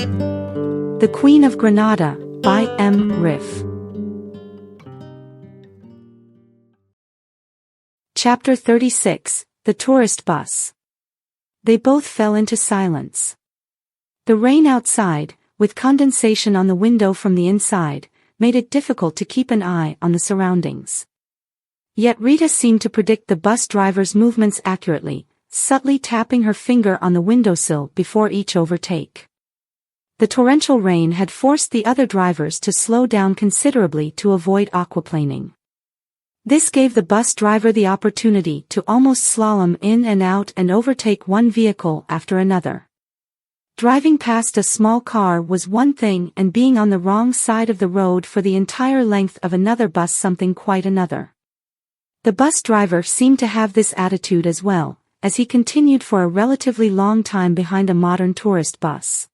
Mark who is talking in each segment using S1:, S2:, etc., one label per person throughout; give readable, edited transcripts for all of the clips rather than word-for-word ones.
S1: The Queen of Granada, by M. Riff. Chapter 36, The Tourist Bus. They both fell into silence. The rain outside, with condensation on the window from the inside, made it difficult to keep an eye on the surroundings. Yet Rita seemed to predict the bus driver's movements accurately, subtly tapping her finger on the windowsill before each overtake. The torrential rain had forced the other drivers to slow down considerably to avoid aquaplaning. This gave the bus driver the opportunity to almost slalom in and out and overtake one vehicle after another. Driving past a small car was one thing and being on the wrong side of the road for the entire length of another bus something quite another. The bus driver seemed to have this attitude as well, as he continued for a relatively long time behind a modern tourist bus.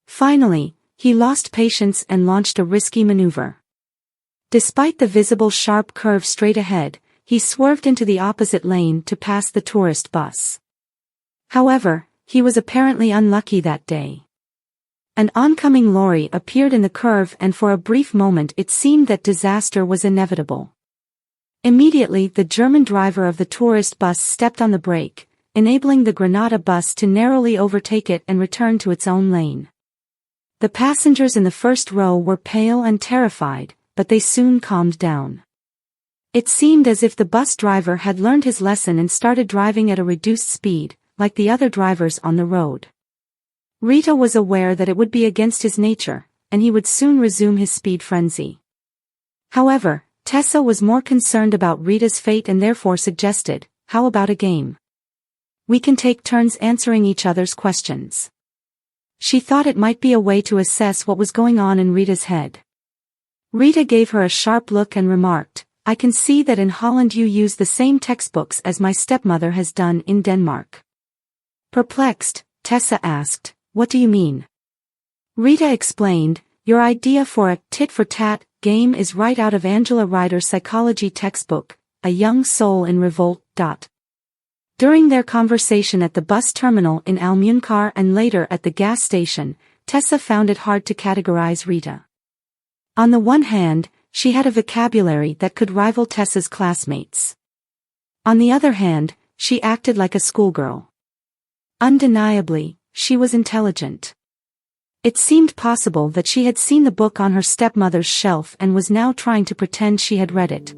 S1: Finally, he lost patience and launched a risky maneuver. Despite the visible sharp curve straight ahead, he swerved into the opposite lane to pass the tourist bus. However, he was apparently unlucky that day. An oncoming lorry appeared in the curve and for a brief moment it seemed that disaster was inevitable. Immediately the German driver of the tourist bus stepped on the brake, enabling the Granada bus to narrowly overtake it and return to its own lane. The passengers in the first row were pale and terrified, but they soon calmed down. It seemed as if the bus driver had learned his lesson and started driving at a reduced speed, like the other drivers on the road. Rita was aware that it would be against his nature, and he would soon resume his speed frenzy. However, Tessa was more concerned about Rita's fate and therefore suggested, "How about a game? We can take turns answering each other's questions." She thought it might be a way to assess what was going on in Rita's head. Rita gave her a sharp look and remarked, "I can see that in Holland you use the same textbooks as my stepmother has done in Denmark." Perplexed, Tessa asked, "What do you mean?" Rita explained, "Your idea for a tit-for-tat game is right out of Angela Ryder's psychology textbook, A Young Soul in Revolt. During their conversation at the bus terminal in Almunkar and later at the gas station, Tessa found it hard to categorize Rita. On the one hand, she had a vocabulary that could rival Tessa's classmates. On the other hand, she acted like a schoolgirl. Undeniably, she was intelligent. It seemed possible that she had seen the book on her stepmother's shelf and was now trying to pretend she had read it.